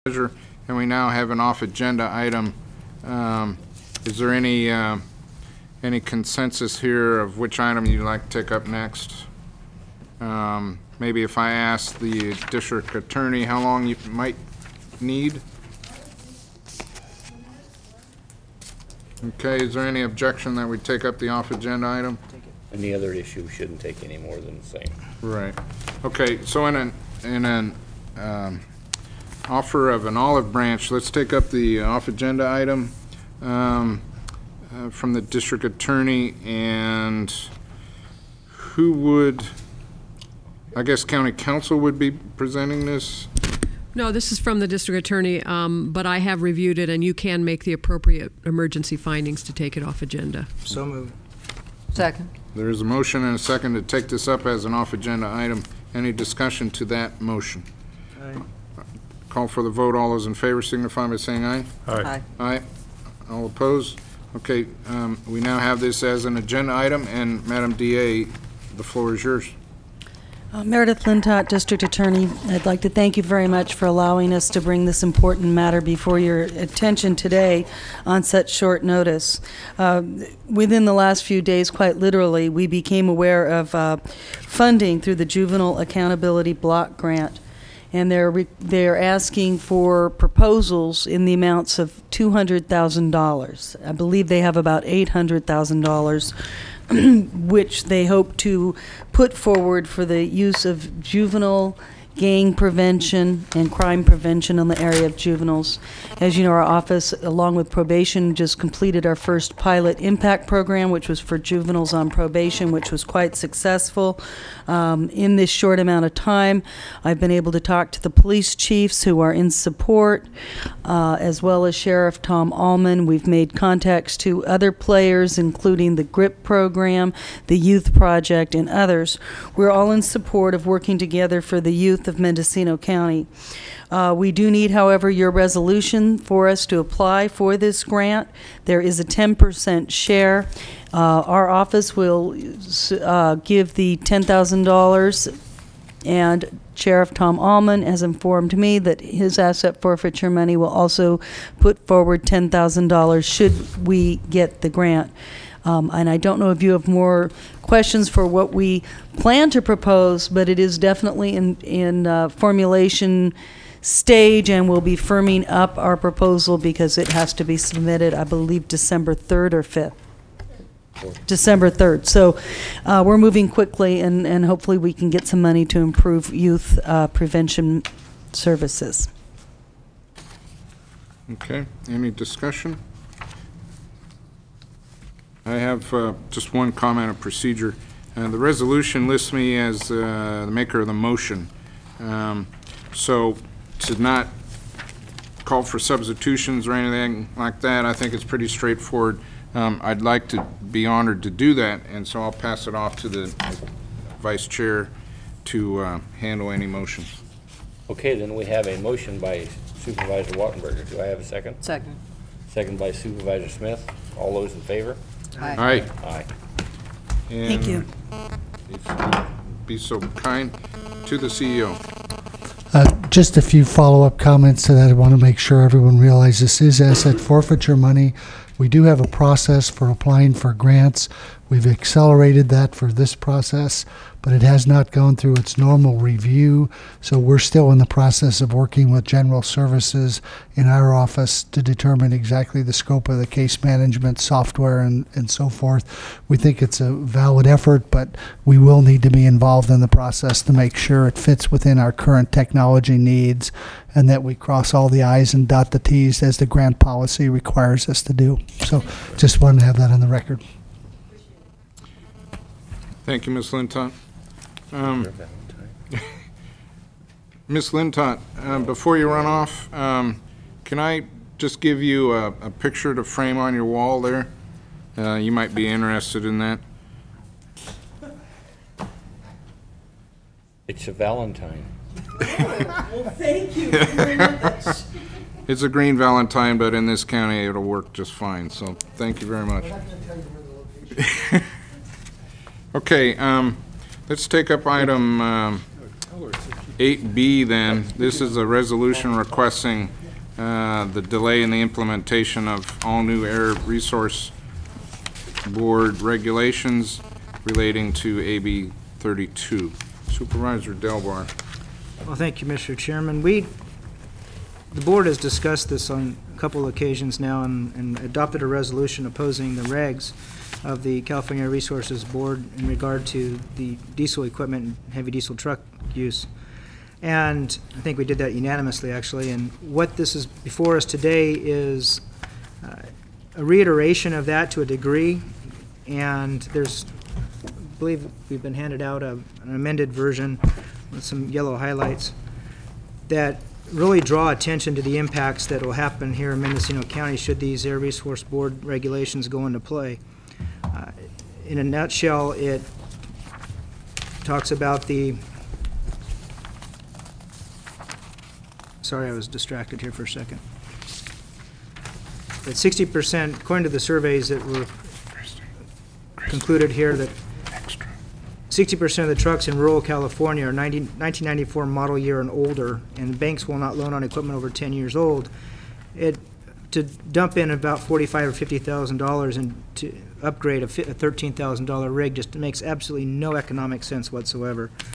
And we now have an off-agenda item. Is there any consensus here of which item you'd like to take up next? Maybe if I ask the district attorney how long you might need? Okay, is there any objection that we take up the off-agenda item? Any other issue shouldn't take any more than the same. Right. Okay, so in an offer of an olive branch, let's take up the off-agenda item from the district attorney. And who would, I guess county counsel would be presenting this? No, this is from the district attorney, but I have reviewed it, and you can make the appropriate emergency findings to take it off agenda. So moved. Second. There is a motion and a second to take this up as an off-agenda item. Any discussion to that motion? Aye. Call for the vote. All those in favor signify by saying aye. Aye. Aye. All opposed? Okay, we now have this as an agenda item, and Madam DA, the floor is yours. Meredith Lintott, District Attorney. I'd like to thank you very much for allowing us to bring this important matter before your attention today on such short notice. Within the last few days, quite literally, we became aware of funding through the Juvenile Accountability Block Grant, and they're asking for proposals in the amounts of $200,000. I believe they have about $800,000 which they hope to put forward for the use of juvenile gang prevention and crime prevention in the area of juveniles. As you know, our office, along with probation, just completed our first pilot impact program, which was for juveniles on probation, which was quite successful. In this short amount of time, I've been able to talk to the police chiefs who are in support, as well as Sheriff Tom Allman. We've made contacts to other players, including the GRIP program, the Youth Project, and others. We're all in support of working together for the youth of Mendocino County. We do need, however, your resolution for us to apply for this grant. There is a 10% share. Our office will give the $10,000, and Sheriff Tom Allman has informed me that his asset forfeiture money will also put forward $10,000 should we get the grant. And I don't know if you have more questions for what we plan to propose, but it is definitely in formulation stage, and we'll be firming up our proposal because it has to be submitted, I believe, December 3rd or 5th. December 3rd. So we're moving quickly, and hopefully we can get some money to improve youth prevention services. Okay. Any discussion? I have just one comment of procedure. The resolution lists me as the maker of the motion. So to not call for substitutions or anything like that, I think it's pretty straightforward. I'd like to be honored to do that, and so I'll pass it off to the Vice Chair to handle any motions. Okay, then we have a motion by Supervisor Wattenberger. Do I have a second? Second. Second by Supervisor Smith. All those in favor? Aye. Aye. Aye. Thank you. If you be so kind, to the CEO. Just a few follow-up comments to that. I want to make sure everyone realizes this is asset forfeiture money. We do have a process for applying for grants. We've accelerated that for this process, but it has not gone through its normal review. So we're still in the process of working with General Services in our office to determine exactly the scope of the case management software and so forth. We think it's a valid effort, but we will need to be involved in the process to make sure it fits within our current technology needs and that we cross all the I's and dot the T's as the grant policy requires us to do. So just wanted to have that on the record. Thank you, Ms. Lintott. Ms. Lintott, before you run off, can I just give you a picture to frame on your wall there? You might be interested in that. It's a Valentine. Well, thank you very much. It's a green Valentine, but in this county it'll work just fine, so thank you very much. Okay, let's take up item 8B then, this is a resolution requesting the delay in the implementation of all new Air Resource Board regulations relating to AB 32. Supervisor Delbar. Well, thank you, Mr. Chairman. The board has discussed this on a couple of occasions now and adopted a resolution opposing the regs of the California Air Resources Board in regard to the diesel equipment and heavy diesel truck use. And I think we did that unanimously, actually. And what this is before us today is a reiteration of that to a degree. And there's, I believe we've been handed out an amended version with some yellow highlights that really draw attention to the impacts that will happen here in Mendocino County should these Air Resource Board regulations go into play. In a nutshell, it talks about the, sorry, I was distracted here for a second. That 60%, according to the surveys that were concluded here, that 60% of the trucks in rural California are 1994 model year and older, and banks will not loan on equipment over 10 years old. To dump in about $45,000 or $50,000 and to upgrade a $13,000 rig just makes absolutely no economic sense whatsoever.